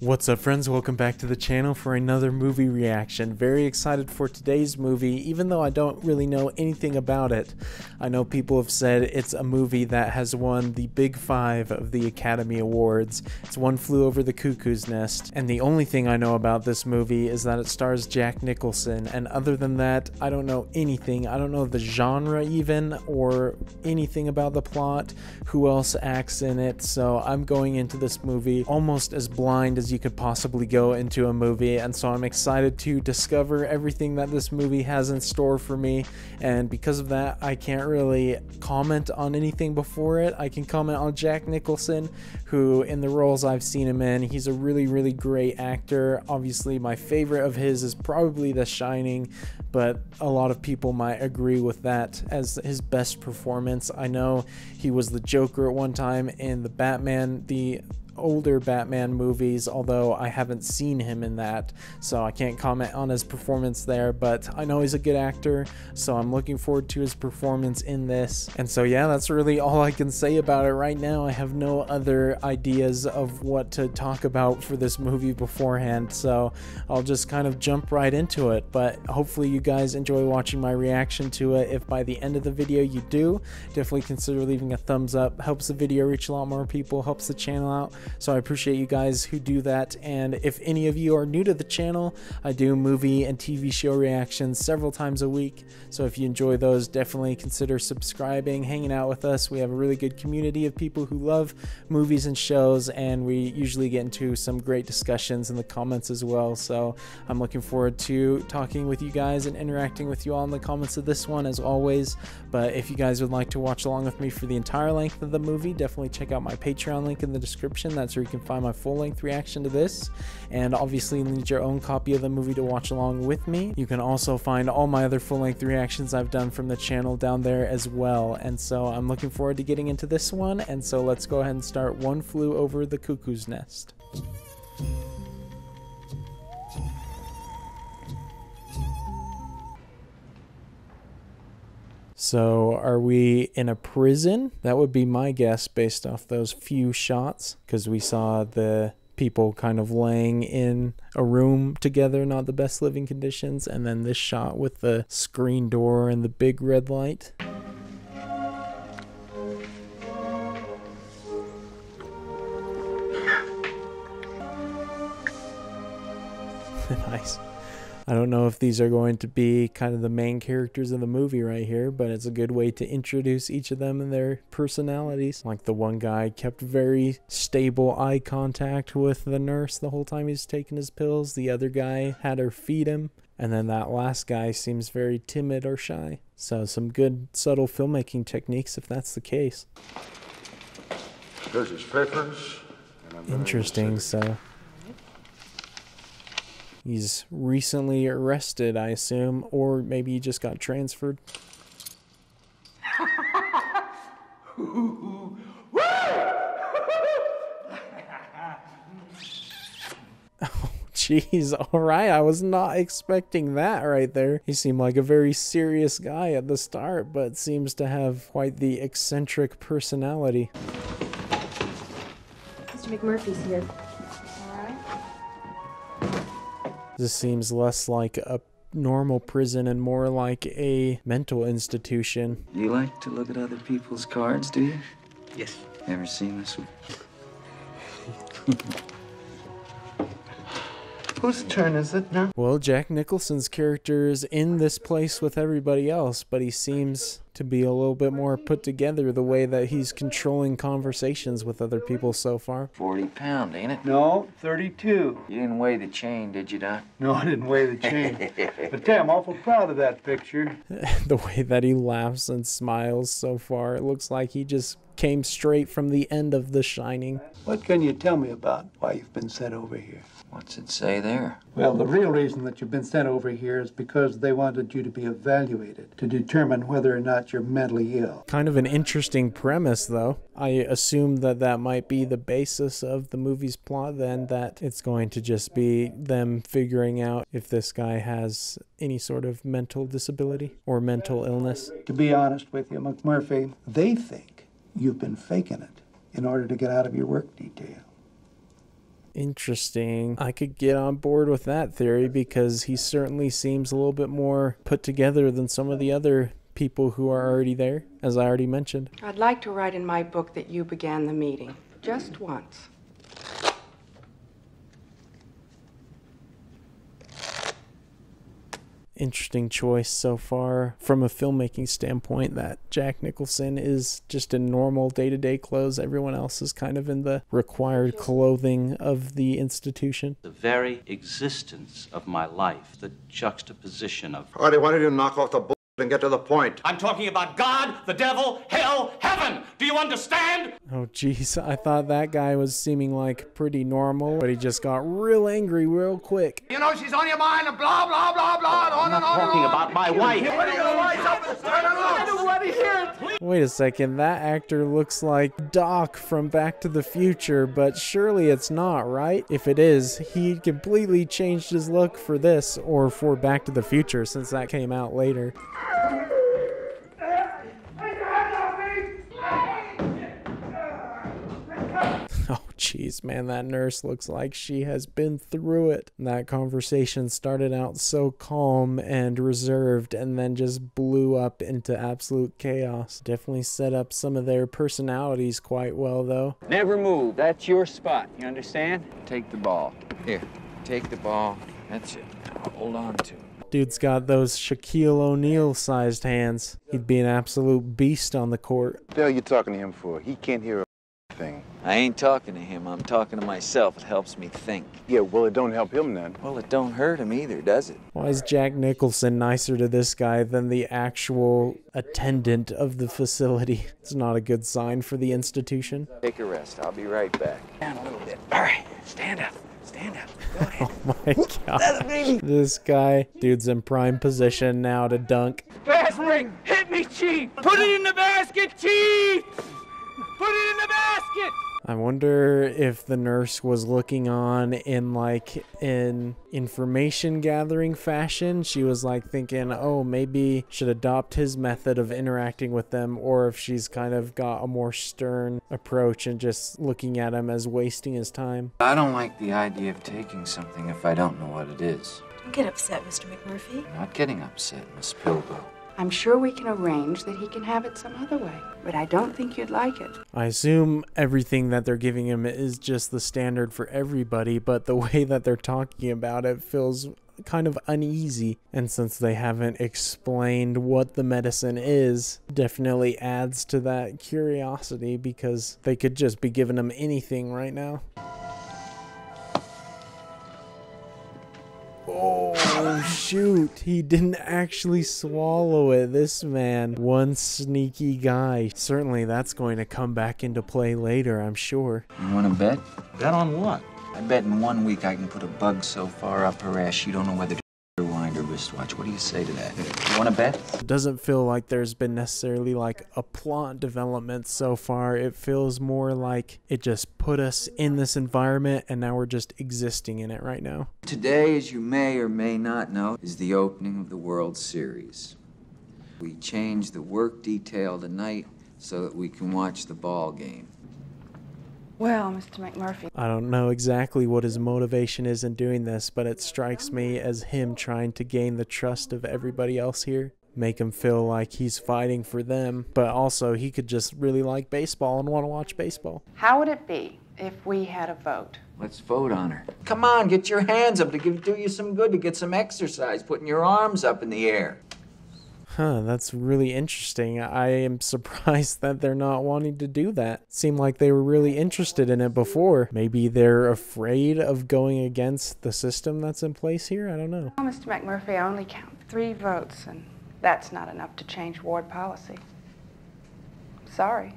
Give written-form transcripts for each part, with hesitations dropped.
What's up, friends? Welcome back to the channel for another movie reaction. Very excited for today's movie, even though I don't really know anything about it. I know people have said it's a movie that has won the Big Five of the Academy Awards. It's One Flew Over the Cuckoo's Nest, and the only thing I know about this movie is that it stars Jack Nicholson, and other than that, I don't know anything. I don't know the genre even, or anything about the plot, who else acts in it, so I'm going into this movie almost as blind as you could possibly go into a movie, and so I'm excited to discover everything that this movie has in store for me. And because of that, I can't really comment on anything before it. I can comment on Jack Nicholson, who in the roles I've seen him in, he's a really great actor. Obviously my favorite of his is probably The Shining, but a lot of people might agree with that as his best performance. I know he was the Joker at one time in the older Batman movies, although I haven't seen him in that, so I can't comment on his performance there, but I know he's a good actor, so I'm looking forward to his performance in this. And so yeah, that's really all I can say about it right now. I have no other ideas of what to talk about for this movie beforehand, so I'll just kind of jump right into it. But hopefully you guys enjoy watching my reaction to it. If by the end of the video you do, definitely consider leaving a thumbs up. Helps the video reach a lot more people, helps the channel out. So I appreciate you guys who do that. And if any of you are new to the channel, I do movie and TV show reactions several times a week. So if you enjoy those, definitely consider subscribing, hanging out with us. We have a really good community of people who love movies and shows, and we usually get into some great discussions in the comments as well. So I'm looking forward to talking with you guys and interacting with you all in the comments of this one as always. But if you guys would like to watch along with me for the entire length of the movie, definitely check out my Patreon link in the description. That's where you can find my full-length reaction to this, and obviously you need your own copy of the movie to watch along with me. You can also find all my other full-length reactions I've done from the channel down there as well. And so I'm looking forward to getting into this one, and so let's go ahead and start One Flew Over the Cuckoo's Nest. So are we in a prison? That would be my guess based off those few shots, because we saw the people kind of laying in a room together, not the best living conditions, and then this shot with the screen door and the big red light. Nice. I don't know if these are going to be kind of the main characters of the movie right here, but it's a good way to introduce each of them and their personalities. Like the one guy kept very stable eye contact with the nurse the whole time he's taking his pills. The other guy had her feed him. And then that last guy seems very timid or shy. So some good subtle filmmaking techniques if that's the case. There's his papers. Interesting, so he's recently arrested, I assume, or maybe he just got transferred. Oh, jeez, alright, I was not expecting that right there. He seemed like a very serious guy at the start, but seems to have quite the eccentric personality. Mr. McMurphy's here. This seems less like a normal prison and more like a mental institution. You like to look at other people's cards, do you? Yes. Ever seen this one? Whose turn is it now? Well, Jack Nicholson's character is in this place with everybody else, but he seems to be a little bit more put together the way that he's controlling conversations with other people so far. 40 pound, ain't it? No, 32. You didn't weigh the chain, did you, Doc? No, I didn't weigh the chain. But tell you, I'm awful proud of that picture. The way that he laughs and smiles so far, it looks like he just came straight from the end of The Shining. What can you tell me about why you've been sent over here? What's it say there? Well, the real reason that you've been sent over here is because they wanted you to be evaluated to determine whether or not you're mentally ill. Kind of an interesting premise, though. I assume that that might be the basis of the movie's plot, then, that it's going to just be them figuring out if this guy has any sort of mental disability or mental illness. To be honest with you, McMurphy, they think you've been faking it in order to get out of your work detail. Interesting. I could get on board with that theory because he certainly seems a little bit more put together than some of the other people who are already there, as I already mentioned. I'd like to write in my book that you began the meeting, just once. Interesting choice so far from a filmmaking standpoint, that Jack Nicholson is just in normal day-to-day clothes. Everyone else is kind of in the required clothing of the institution. The very existence of my life, the juxtaposition of... Artie, why don't you knock off the bull and get to the point? I'm talking about God, the devil, hell, heaven! Do you understand? Oh jeez, I thought that guy was seeming like pretty normal, but he just got real angry real quick. You know she's on your mind and blah, blah, blah, blah, and on and on and Talking on. about my wife. When are you gonna wise up and turn it on? I don't want to hear it. Wait a second, that actor looks like Doc from Back to the Future, but surely it's not, right? If it is, he completely changed his look for this, or for Back to the Future, since that came out later. Oh jeez, man, that nurse looks like she has been through it. That conversation started out so calm and reserved and then just blew up into absolute chaos. Definitely set up some of their personalities quite well, though. Never move. That's your spot. You understand? Take the ball. Here, take the ball. That's it. Now hold on to it. Dude's got those Shaquille O'Neal-sized hands. He'd be an absolute beast on the court. What the hell are you talking to him for? He can't hear a thing. I ain't talking to him. I'm talking to myself. It helps me think. Yeah, well, it don't help him none. Well, it don't hurt him either, does it? Why is Jack Nicholson nicer to this guy than the actual attendant of the facility? It's not a good sign for the institution. Take a rest. I'll be right back. Down a little bit. All right, stand up. Stand up. Go ahead. Oh my god. This guy, dude's in prime position now to dunk. Fast break. Hit me, Chief. Put it in the basket, Chief. Put it in the basket. I wonder if the nurse was looking on in like an information gathering fashion. She was like thinking, oh, maybe should adopt his method of interacting with them, or if she's kind of got a more stern approach and just looking at him as wasting his time. I don't like the idea of taking something if I don't know what it is. Don't get upset, Mr. McMurphy. I'm not getting upset, Miss Pilbo. I'm sure we can arrange that he can have it some other way, but I don't think you'd like it. I assume everything that they're giving him is just the standard for everybody, but the way that they're talking about it feels kind of uneasy. And since they haven't explained what the medicine is, definitely adds to that curiosity, because they could just be giving him anything right now. Oh shoot, he didn't actually swallow it. This man, one sneaky guy. Certainly that's going to come back into play later, I'm sure. You want to bet? Bet on what? I bet in 1 week I can put a bug so far up her ass you don't know whether to rewind or wristwatch. What do you say to that? You want to bet? It doesn't feel like there's been necessarily like a plot development so far. It feels more like it just put us in this environment and now we're just existing in it right now. Today, as you may or may not know, is the opening of the World Series. We changed the work detail tonight so that we can watch the ball game. Well, Mr. McMurphy. I don't know exactly what his motivation is in doing this, but it strikes me as him trying to gain the trust of everybody else here. Make him feel like he's fighting for them, but also he could just really like baseball and want to watch baseball. How would it be if we had a vote? Let's vote on her. Come on, get your hands up to do you some good, to get some exercise, putting your arms up in the air. Huh, that's really interesting. I am surprised that they're not wanting to do that. Seemed like they were really interested in it before. Maybe they're afraid of going against the system that's in place here? I don't know. Well, Mr. McMurphy, I only count 3 votes, and that's not enough to change ward policy. Sorry.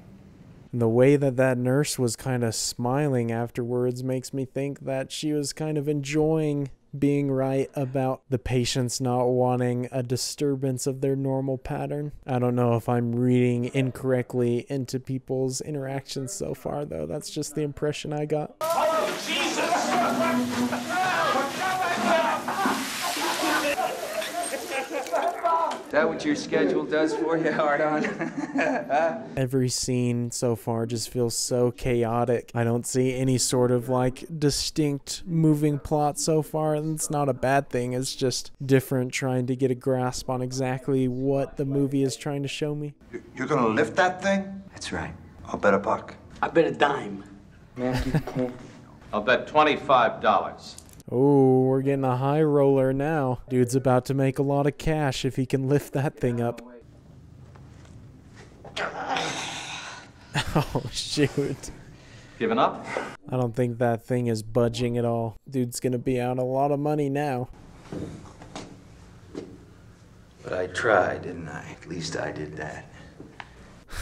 The way that that nurse was kind of smiling afterwards makes me think that she was kind of enjoying being right about the patients not wanting a disturbance of their normal pattern. I don't know if I'm reading incorrectly into people's interactions so far, though. That's just the impression I got. Oh, Jesus! that what your schedule does for you, hard on? Every scene so far just feels so chaotic. I don't see any sort of like distinct moving plot so far, and it's not a bad thing. It's just different, trying to get a grasp on exactly what the movie is trying to show me. You're gonna lift that thing? That's right. I'll bet $1. I bet a dime. I'll bet $25. Oh, we're getting a high roller now. Dude's about to make a lot of cash if he can lift that thing up. Oh, shoot. Giving up? I don't think that thing is budging at all. Dude's gonna be out a lot of money now. But I tried, didn't I? At least I did that.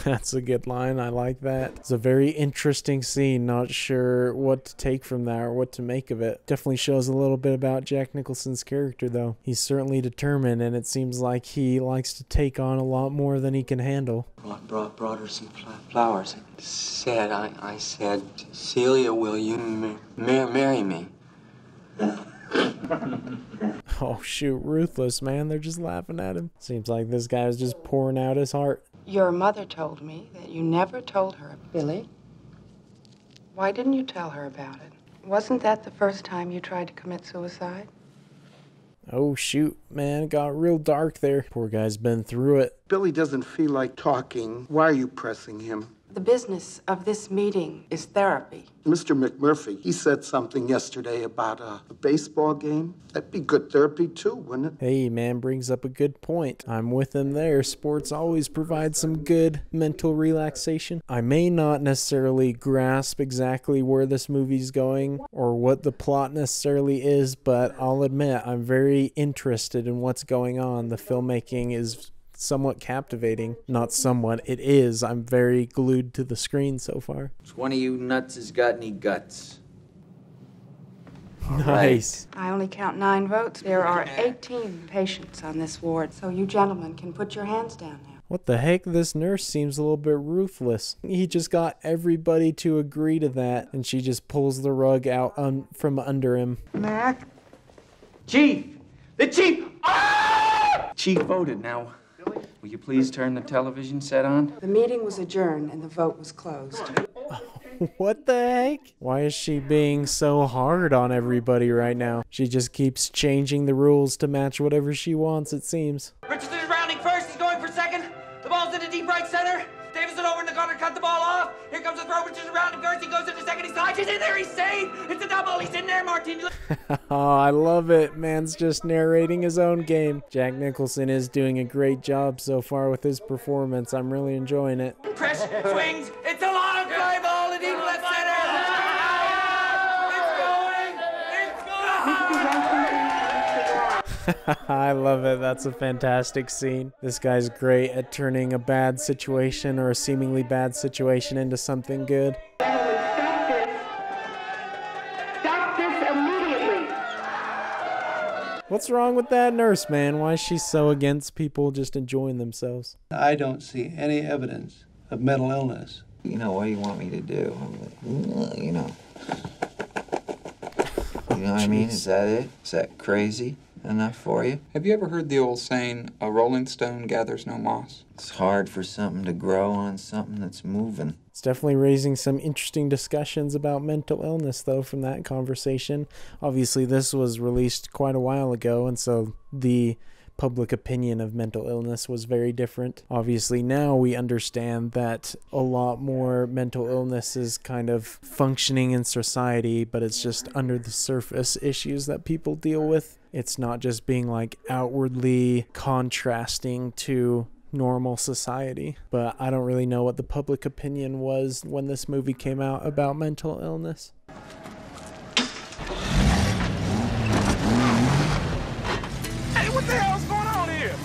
That's a good line. I like that. It's a very interesting scene. Not sure what to take from that or what to make of it. Definitely shows a little bit about Jack Nicholson's character, though. He's certainly determined, and it seems like he likes to take on a lot more than he can handle. Brought her some flowers. I said, Celia, will you marry me? Oh, shoot. Ruthless, man. They're just laughing at him. Seems like this guy was just pouring out his heart. Your mother told me that you never told her, Billy. Why didn't you tell her about it? Wasn't that the first time you tried to commit suicide? Oh, shoot, man. It got real dark there. Poor guy's been through it. Billy doesn't feel like talking. Why are you pressing him? The business of this meeting is therapy. Mr. McMurphy, he said something yesterday about a baseball game. That'd be good therapy too, wouldn't it? Hey, man, brings up a good point. I'm with him there. Sports always provide some good mental relaxation. I may not necessarily grasp exactly where this movie's going or what the plot necessarily is, but I'll admit I'm very interested in what's going on. The filmmaking is somewhat captivating. Not somewhat, it is. I'm very glued to the screen so far. Which one of you nuts has got any guts? Nice. I only count 9 votes. There are 18 patients on this ward, so you gentlemen can put your hands down now. What the heck? This nurse seems a little bit ruthless. He just got everybody to agree to that, and she just pulls the rug out from under him. Mac? Chief! The chief! Ah! Chief voted now. Will you please turn the television set on? The meeting was adjourned and the vote was closed. What the heck? Why is she being so hard on everybody right now? She just keeps changing the rules to match whatever she wants, it seems. Richardson is rounding first. He's going for second. The ball's in the deep right center. Davison over in the corner, cut the ball off. Here comes the throw. Richardson rounding first. He goes into second. He's tied. He's in there. He's safe. It's a double. He's in there, Martin. Oh, I love it. Man's just narrating his own game. Jack Nicholson is doing a great job so far with his performance. I'm really enjoying it. Chris swings. It's a long fly ball in deep left center. It's going. I love it. That's a fantastic scene. This guy's great at turning a bad situation or a seemingly bad situation into something good. Stop this immediately. What's wrong with that nurse, man? Why is she so against people just enjoying themselves? I don't see any evidence of mental illness. You know, what do you want me to do? You know. You know what I mean? Is that it? Is that crazy enough for you? Have you ever heard the old saying, a rolling stone gathers no moss? It's hard for something to grow on something that's moving. It's definitely raising some interesting discussions about mental illness, though, from that conversation. Obviously, this was released quite a while ago, and so the public opinion of mental illness was very different. Obviously, now we understand that a lot more mental illness is kind of functioning in society, but it's just under the surface issues that people deal with. It's not just being like outwardly contrasting to normal society. But I don't really know what the public opinion was when this movie came out about mental illness. Hey, what the hell's going on here?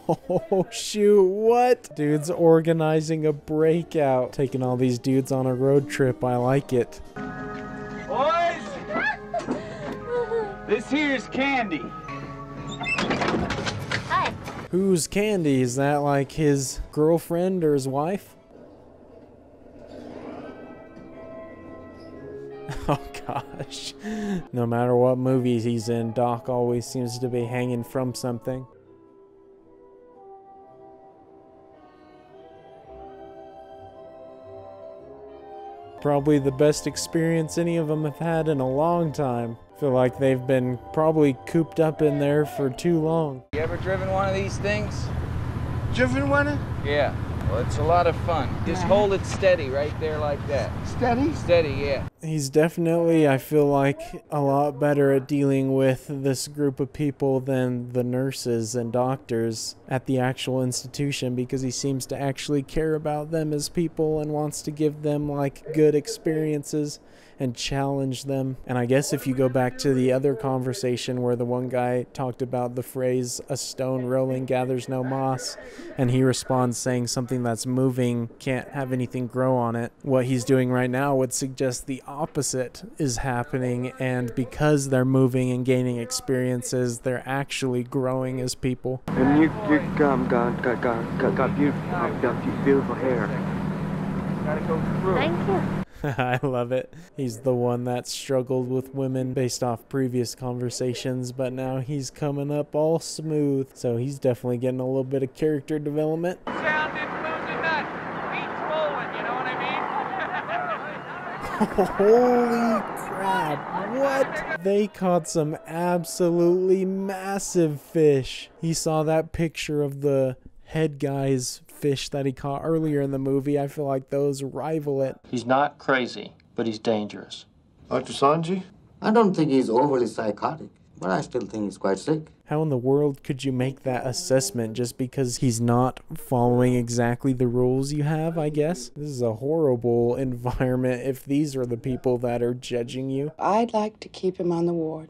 Oh, shoot, what? Dude's organizing a breakout. Taking all these dudes on a road trip. I like it. Boys, this here's Candy. Hi. Who's Candy? Is that like his girlfriend or his wife? Oh gosh. No matter what movie he's in, Doc always seems to be hanging from something. probably the best experience any of them have had in a long time. Feel like they've been probably cooped up in there for too long. You ever driven one of these things? Driven one? Yeah. Well, it's a lot of fun. Just hold it steady right there like that. Steady? Steady, yeah. He's definitely, I feel like, a lot better at dealing with this group of people than the nurses and doctors at the actual institution, because he seems to actually care about them as people and wants to give them, like, good experiences and challenge them. And I guess if you go back to the other conversation where the one guy talked about the phrase, "a stone rolling gathers no moss," and he responds saying something that's moving can't have anything grow on it, what he's doing right now would suggest the opposite is happening, and because they're moving and gaining experiences, they're actually growing as people. And you got beautiful hair. Gotta go through. Thank you. I love it. He's the one that struggled with women based off previous conversations, but now he's coming up all smooth. So he's definitely getting a little bit of character development. Sound losing that. Beats rolling, you know what I mean? Holy crap, what? They caught some absolutely massive fish. He saw that picture of the head guy's fish that he caught earlier in the movie. I feel like those rival it. He's not crazy, but he's dangerous. Dr. Sanji? I don't think he's overly psychotic, but I still think he's quite sick. How in the world could you make that assessment just because he's not following exactly the rules you have, I guess? This is a horrible environment if these are the people that are judging you. I'd like to keep him on the ward.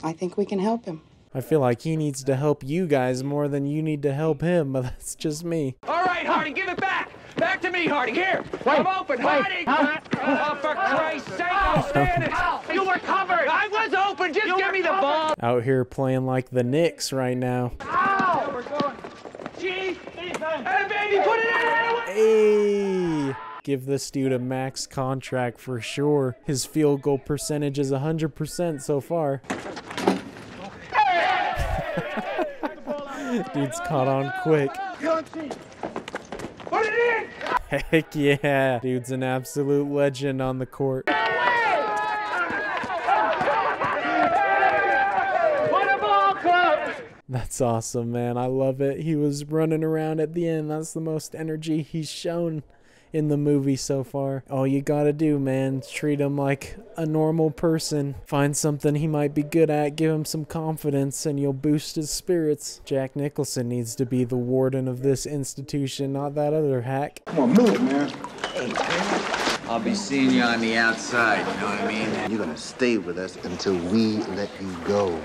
I think we can help him. I feel like he needs to help you guys more than you need to help him, but that's just me. All right, Harding, give it back. Back to me, Harding. Here, I'm open. Harding! Oh, for Christ's sake, I'm standing. You were covered. I was open. Just give me the ball. Out here playing like the Knicks right now. Ow! We're going. Chief, hey, baby, put it in. Hey! Give this dude a max contract for sure. His field goal percentage is 100% so far. Dude's caught on quick. Put it in! Heck yeah. Dude's an absolute legend on the court. What a ball club! That's awesome, man. I love it. He was running around at the end. That's the most energy he's shown in the movie so far. All you gotta do, man, treat him like a normal person. Find something he might be good at, give him some confidence, and you'll boost his spirits. Jack Nicholson needs to be the warden of this institution, not that other hack. Come on, move, man. I'll be seeing you on the outside, you know what I mean? You're gonna stay with us until we let you go.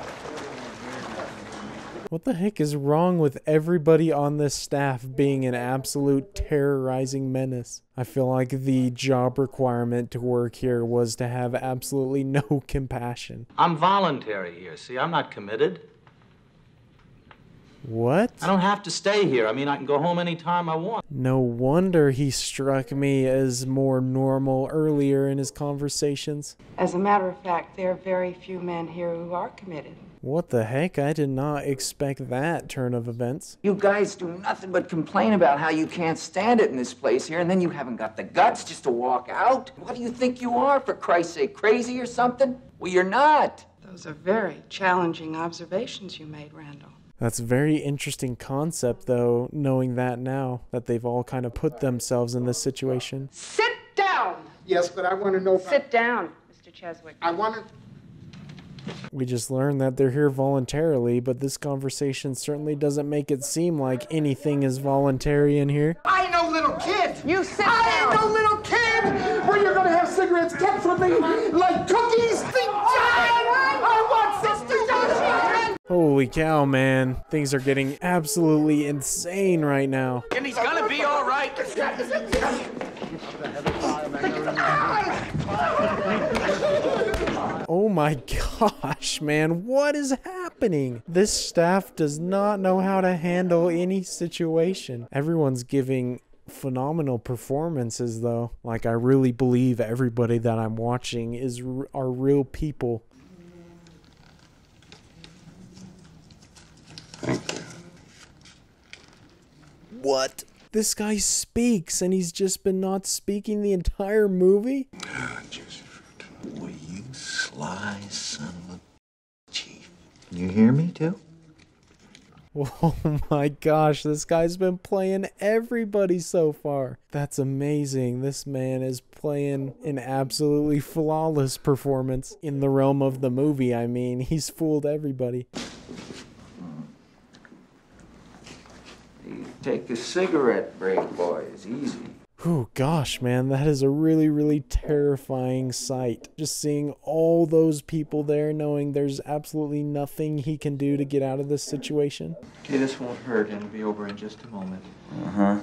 What the heck is wrong with everybody on this staff being an absolute terrorizing menace? I feel like the job requirement to work here was to have absolutely no compassion. I'm voluntary here, see? I'm not committed. What? I don't have to stay here. I mean, I can go home anytime I want. No wonder he struck me as more normal earlier in his conversations. As a matter of fact, there are very few men here who are committed. What the heck? I did not expect that turn of events. You guys do nothing but complain about how you can't stand it in this place here, and then you haven't got the guts just to walk out? What do you think you are, for Christ's sake, crazy or something? Well, you're not. Those are very challenging observations you made, Randall. That's a very interesting concept, though, knowing that now, that they've all kind of put themselves in this situation. Sit down! Yes, but I want to know... Sit down, Mr. Cheswick. I want to... We just learned that they're here voluntarily, but this conversation certainly doesn't make it seem like anything is voluntary in here. I ain't no little kid! You sit I down! ain't no little kid! Where you're gonna have cigarettes kept from me like cookies! I want Sister Johnson! Holy cow, man. Things are getting absolutely insane right now. And he's gonna be all right. Oh my gosh, man. What is happening? This staff does not know how to handle any situation. Everyone's giving phenomenal performances, though. Like, I really believe everybody that I'm watching are real people. Thank you. What? This guy speaks, and he's just been not speaking the entire movie? Boy, you sly son of a chief. You hear me, too? Oh my gosh, this guy's been playing everybody so far. That's amazing. This man is playing an absolutely flawless performance in the realm of the movie. I mean, he's fooled everybody. Take a cigarette break, boys. Easy. Oh gosh, man, that is a really, really terrifying sight. Just seeing all those people there, knowing there's absolutely nothing he can do to get out of this situation. Okay, this won't hurt, and it'll be over in just a moment. Uh-huh.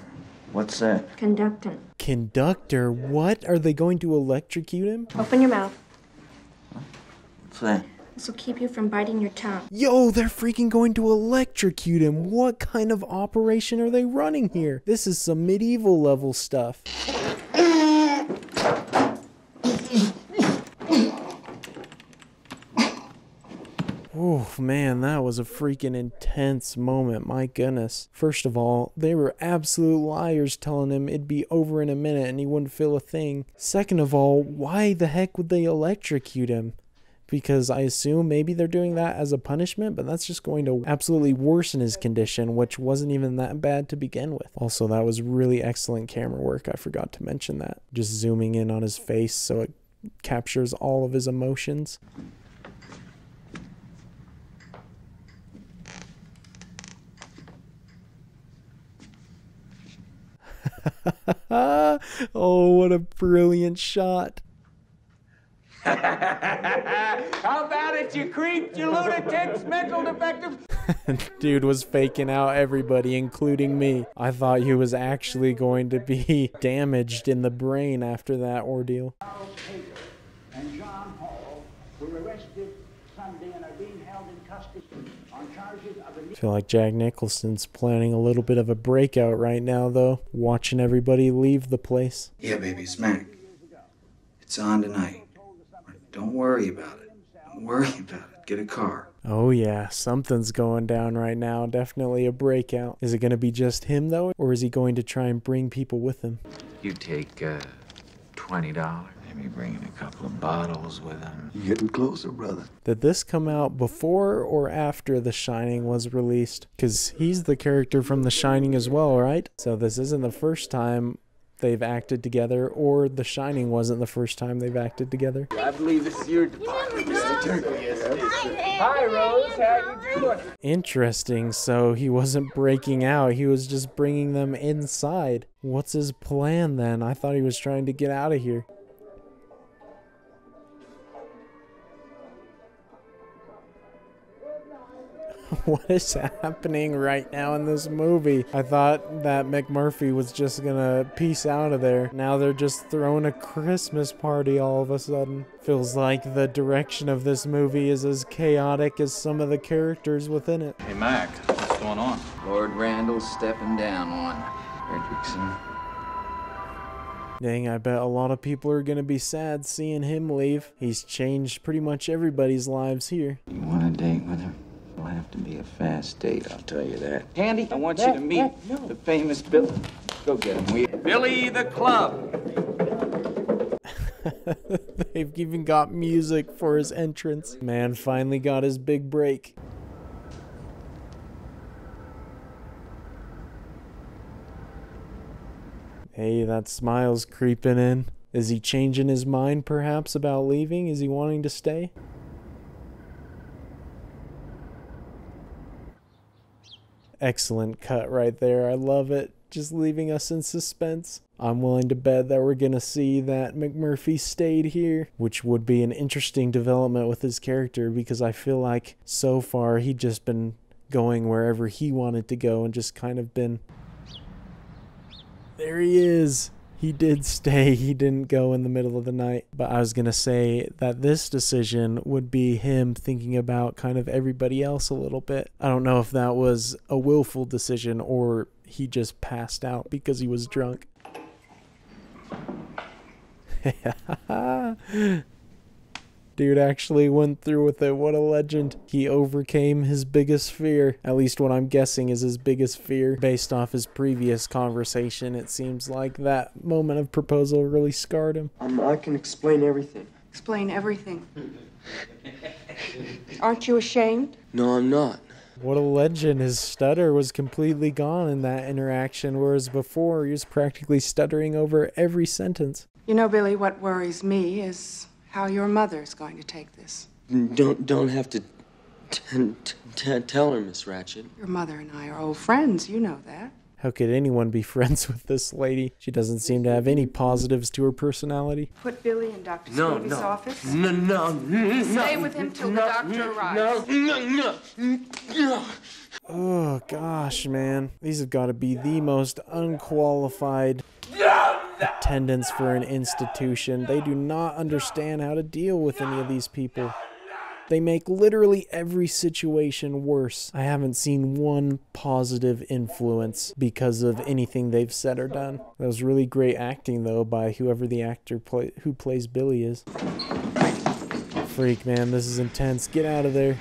What's that? Conducting. Conductor? What? Are they going to electrocute him? Open your mouth. What's that? This will keep you from biting your tongue. Yo, they're freaking going to electrocute him. What kind of operation are they running here? This is some medieval level stuff. Oh man, that was a freaking intense moment, my goodness. First of all, they were absolute liars telling him it'd be over in a minute and he wouldn't feel a thing. Second of all, why the heck would they electrocute him? Because I assume maybe they're doing that as a punishment, but that's just going to absolutely worsen his condition, which wasn't even that bad to begin with. Also, that was really excellent camera work. I forgot to mention that. Just zooming in on his face so it captures all of his emotions. Oh, what a brilliant shot. How about it, you creeps, you lunatics, mental defective? Dude was faking out everybody, including me. I thought he was actually going to be damaged in the brain after that ordeal. And John Hall were arrested Sunday and are being held in custody on charges of I feel like Jack Nicholson's planning a little bit of a breakout right now, though, watching everybody leave the place. Yeah, baby, smack. It's on tonight. Don't worry about it. Don't worry about it. Get a car. Oh yeah, something's going down right now. Definitely a breakout. Is it going to be just him, though, or is he going to try and bring people with him? You take $20. Maybe bringing a couple of bottles with him. You're getting closer, brother. Did this come out before or after The Shining was released? Because he's the character from The Shining as well, right? So this isn't the first time they've acted together, or The Shining wasn't the first time they've acted together. I believe this is your department, Mr. Turkey. Yes, it is. Hi, Rose. How you doing? Interesting. So he wasn't breaking out. He was just bringing them inside. What's his plan then? I thought he was trying to get out of here. What is happening right now in this movie? I thought that McMurphy was just gonna peace out of there. Now they're just throwing a Christmas party all of a sudden. Feels like the direction of this movie is as chaotic as some of the characters within it. Hey, Mac, what's going on? Lord Randall's stepping down one. Fredrickson. Dang, I bet a lot of people are gonna be sad seeing him leave. He's changed pretty much everybody's lives here. You want a date with him? It'll have to be a fast date, I'll tell you that. Andy, I want you to meet the famous Bill. Go get him, will you? Billy the Club. They've even got music for his entrance. Man finally got his big break. Hey, that smile's creeping in. Is he changing his mind perhaps about leaving? Is he wanting to stay? Excellent cut right there. I love it. Just leaving us in suspense. I'm willing to bet that we're going to see that McMurphy stayed here, which would be an interesting development with his character, because I feel like so far he'd just been going wherever he wanted to go and just kind of been... There he is. He did stay. He didn't go in the middle of the night. But I was going to say that this decision would be him thinking about kind of everybody else a little bit. I don't know if that was a willful decision or he just passed out because he was drunk. Dude actually went through with it. What a legend. He overcame his biggest fear. At least what I'm guessing is his biggest fear. Based off his previous conversation, it seems like that moment of proposal really scarred him. I can explain everything. Explain everything. Aren't you ashamed? No, I'm not. What a legend. His stutter was completely gone in that interaction, whereas before he was practically stuttering over every sentence. You know, Billy, what worries me is how your mother's going to take this. Don't have to tell her, Miss Ratched. Your mother and I are old friends, you know that. How could anyone be friends with this lady? She doesn't seem to have any positives to her personality. Put Billy in Dr. Stevie's office. No. Stay with him till the doctor arrives. No. Oh, gosh, man. These have got to be the most unqualified attendants for an institution. They do not understand how to deal with any of these people. They make literally every situation worse. I haven't seen one positive influence because of anything they've said or done. That was really great acting, though, by whoever the actor who plays Billy is. Freak, man, this is intense. Get out of there.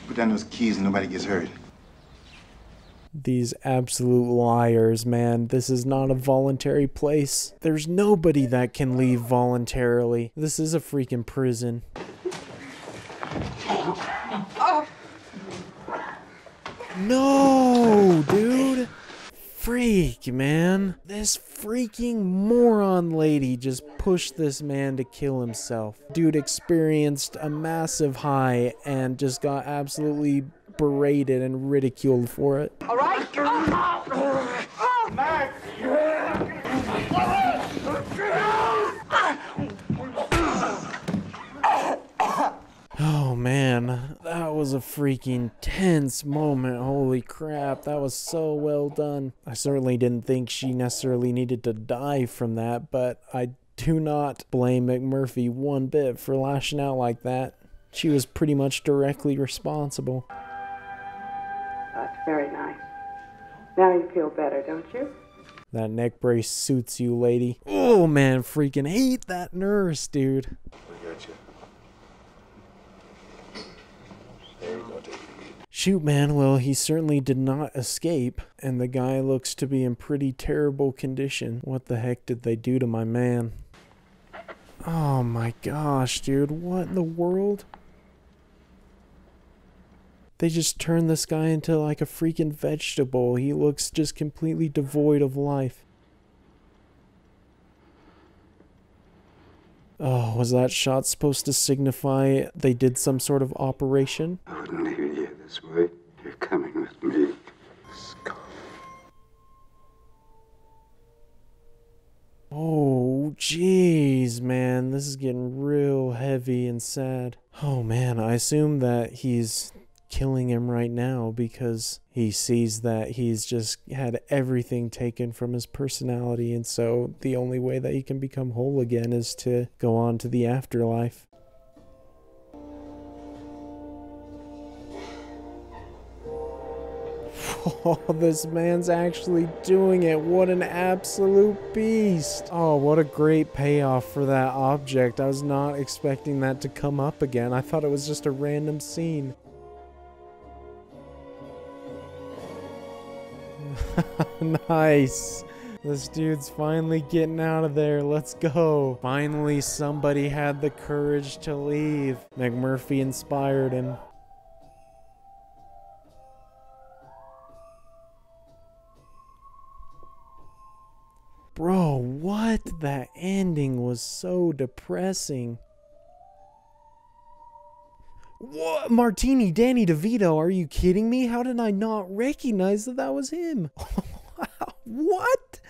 Put down those keys and nobody gets hurt. These absolute liars, man. This is not a voluntary place. There's nobody that can leave voluntarily. This is a freaking prison. No, dude. Freak, man. This freaking moron lady just pushed this man to kill himself. Dude experienced a massive high and just got absolutely berated and ridiculed for it. All right. Max. Oh man, that was a freaking tense moment. Holy crap, that was so well done. I certainly didn't think she necessarily needed to die from that, but I do not blame McMurphy one bit for lashing out like that. She was pretty much directly responsible. That's very nice. Now you feel better, don't you? That neck brace suits you, lady. Oh man, freaking hate that nurse, dude. I got you. Shoot, man, well, he certainly did not escape, and the guy looks to be in pretty terrible condition. What the heck did they do to my man? Oh my gosh, dude, what in the world? They just turned this guy into like a freaking vegetable. He looks just completely devoid of life. Oh, was that shot supposed to signify they did some sort of operation? I wouldn't leave you here this way. You're coming with me. Scum. Oh, jeez, man. This is getting real heavy and sad. Oh, man. I assume that he's killing him right now because he sees that he's just had everything taken from his personality, and so the only way that he can become whole again is to go on to the afterlife. Oh, this man's actually doing it. What an absolute beast. Oh, what a great payoff for that object. I was not expecting that to come up again. I thought it was just a random scene. Nice. This dude's finally getting out of there. Let's go. Finally, somebody had the courage to leave. McMurphy inspired him. Bro, what? That ending was so depressing. What? Martini Danny DeVito, are you kidding me? How did I not recognize that that was him? What?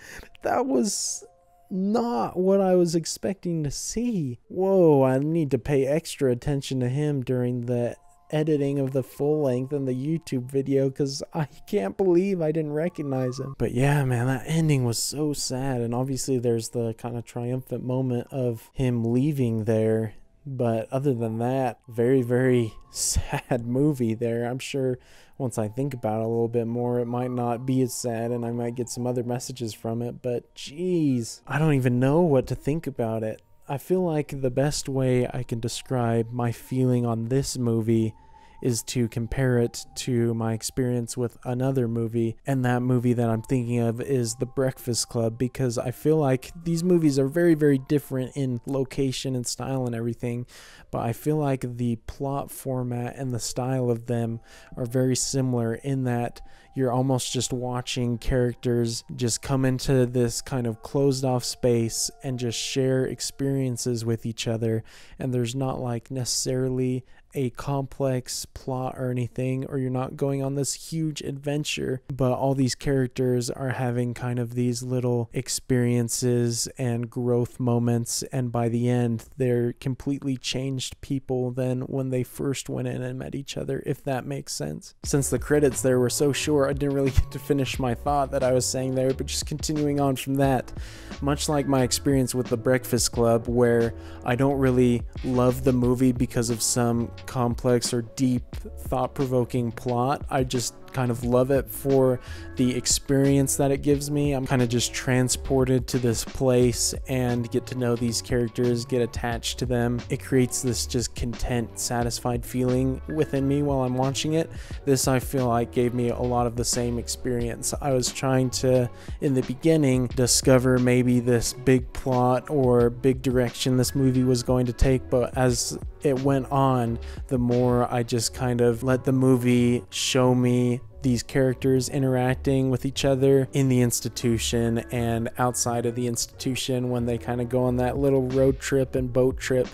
That was not what I was expecting to see. Whoa, I need to pay extra attention to him during the editing of the full length and the YouTube video because I can't believe I didn't recognize him. But yeah, man, that ending was so sad, and obviously there's the kind of triumphant moment of him leaving there. But other than that, very, very sad movie there. I'm sure once I think about it a little bit more, it might not be as sad and I might get some other messages from it. But geez, I don't even know what to think about it. I feel like the best way I can describe my feeling on this movie is to compare it to my experience with another movie, and that movie that I'm thinking of is The Breakfast Club, because I feel like these movies are very, very different in location and style and everything, but I feel like the plot format and the style of them are very similar in that you're almost just watching characters just come into this kind of closed off space and just share experiences with each other, and there's not like necessarily a complex plot or anything, or you're not going on this huge adventure, but all these characters are having kind of these little experiences and growth moments, and by the end they're completely changed people than when they first went in and met each other, if that makes sense. Since the credits there were so short, I didn't really get to finish my thought that I was saying there, but just continuing on from that, much like my experience with The Breakfast Club, where I don't really love the movie because of some complex or deep thought-provoking plot, I just kind of love it for the experience that it gives me. I'm kind of just transported to this place and get to know these characters, get attached to them. It creates this just content, satisfied feeling within me while I'm watching it. This, I feel like, gave me a lot of the same experience. I was trying to, in the beginning, discover maybe this big plot or big direction this movie was going to take, but as it went on, the more I just kind of let the movie show me these characters interacting with each other in the institution and outside of the institution when they kind of go on that little road trip and boat trip,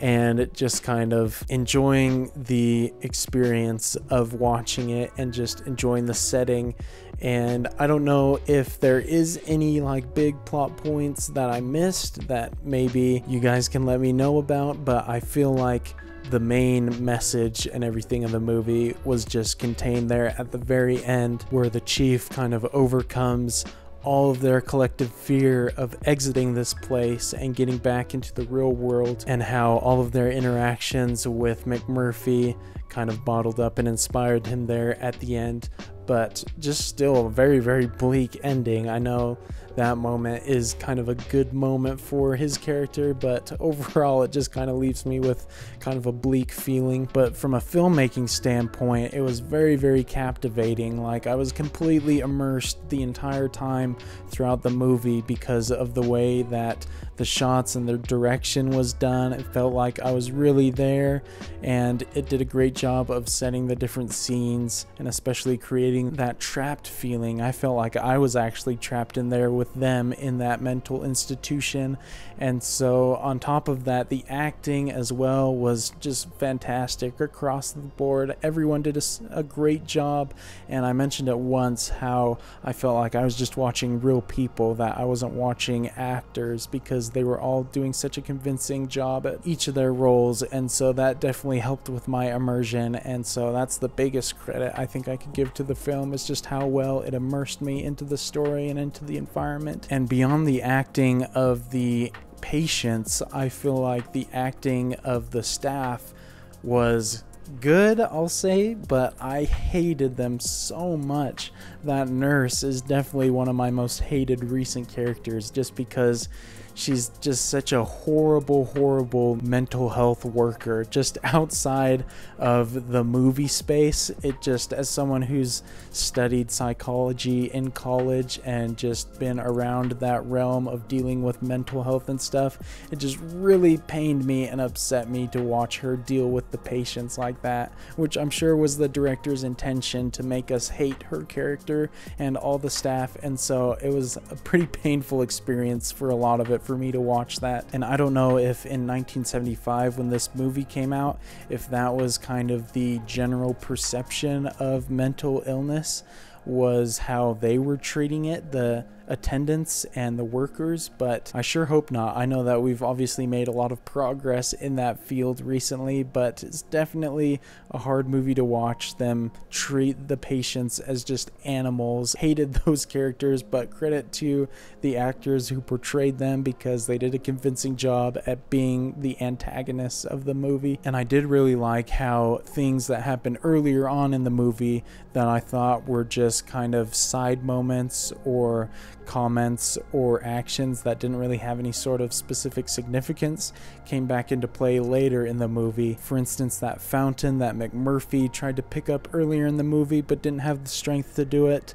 and just kind of enjoying the experience of watching it and just enjoying the setting. And I don't know if there is any like big plot points that I missed that maybe you guys can let me know about, but I feel like the main message and everything in the movie was just contained there at the very end, where the chief kind of overcomes all of their collective fear of exiting this place and getting back into the real world, and how all of their interactions with McMurphy kind of bottled up and inspired him there at the end. But just still a very, very bleak ending. I know that moment is kind of a good moment for his character, but overall it just kind of leaves me with kind of a bleak feeling. But from a filmmaking standpoint, it was very, very captivating. Like, I was completely immersed the entire time throughout the movie because of the way that the shots and the direction was done. It felt like I was really there, and it did a great job of setting the different scenes and especially creating that trapped feeling. I felt like I was actually trapped in there with them in that mental institution. And so on top of that, the acting as well was just fantastic across the board. Everyone did a great job, and I mentioned it once how I felt like I was just watching real people, that I wasn't watching actors, because they were all doing such a convincing job at each of their roles. And so that definitely helped with my immersion, and so that's the biggest credit I think I could give to the film, is just how well it immersed me into the story and into the environment. And beyond the acting of the patients, I feel like the acting of the staff was good, I'll say, but I hated them so much. That nurse is definitely one of my most hated recent characters, just because she's just such a horrible mental health worker. Just outside of the movie space, it just, as someone who's studied psychology in college and just been around that realm of dealing with mental health and stuff, it just really pained me and upset me to watch her deal with the patients like that, which I'm sure was the director's intention, to make us hate her character and all the staff. And so it was a pretty painful experience for a lot of it for me to watch that. And I don't know if in 1975, when this movie came out, if that was kind of the general perception of mental illness, was how they were treating it, the attendants and the workers, but I sure hope not. I know that we've obviously made a lot of progress in that field recently, but it's definitely a hard movie to watch them treat the patients as just animals. Hated those characters, but credit to the actors who portrayed them, because they did a convincing job at being the antagonists of the movie. And I did really like how things that happened earlier on in the movie that I thought were just those kind of side moments or comments or actions that didn't really have any sort of specific significance came back into play later in the movie. For instance, that fountain that McMurphy tried to pick up earlier in the movie but didn't have the strength to do it.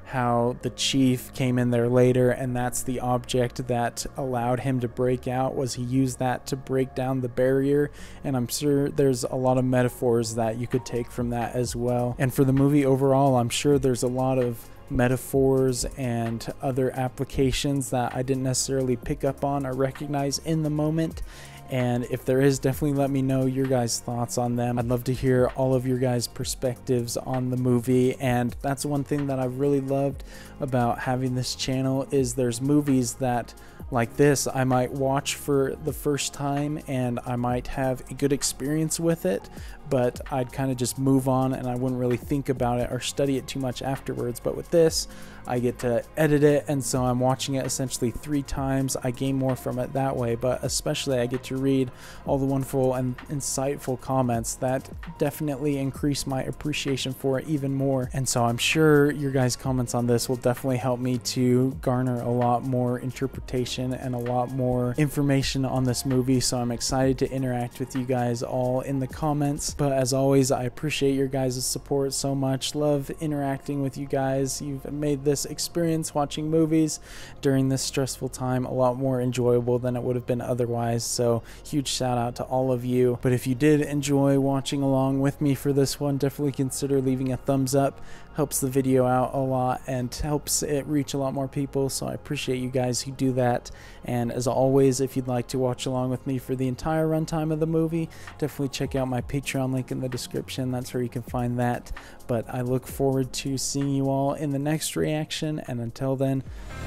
How the chief came in there later, and that's the object that allowed him to break out, was he used that to break down the barrier. And I'm sure there's a lot of metaphors that you could take from that as well. And for the movie overall, I'm sure there's a lot of metaphors and other applications that I didn't necessarily pick up on or recognize in the moment. And if there is, definitely let me know your guys' thoughts on them. I'd love to hear all of your guys' perspectives on the movie. And that's one thing that I've really loved about having this channel, is there's movies that, like this, I might watch for the first time and I might have a good experience with it, but I'd kind of just move on and I wouldn't really think about it or study it too much afterwards. But with this, I get to edit it, and so I'm watching it essentially 3 times. I gain more from it that way, but especially I get to read all the wonderful and insightful comments that definitely increase my appreciation for it even more. And so I'm sure your guys' comments on this will definitely help me to garner a lot more interpretation and a lot more information on this movie. So I'm excited to interact with you guys all in the comments. But as always, I appreciate your guys' support so much. Love interacting with you guys. You've made this experience watching movies during this stressful time a lot more enjoyable than it would have been otherwise. So huge shout out to all of you. But if you did enjoy watching along with me for this one, definitely consider leaving a thumbs up. Helps the video out a lot and helps it reach a lot more people, so I appreciate you guys who do that. And as always, if you'd like to watch along with me for the entire runtime of the movie, definitely check out my Patreon link in the description. That's where you can find that. But I look forward to seeing you all in the next reaction, and until then,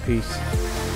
peace.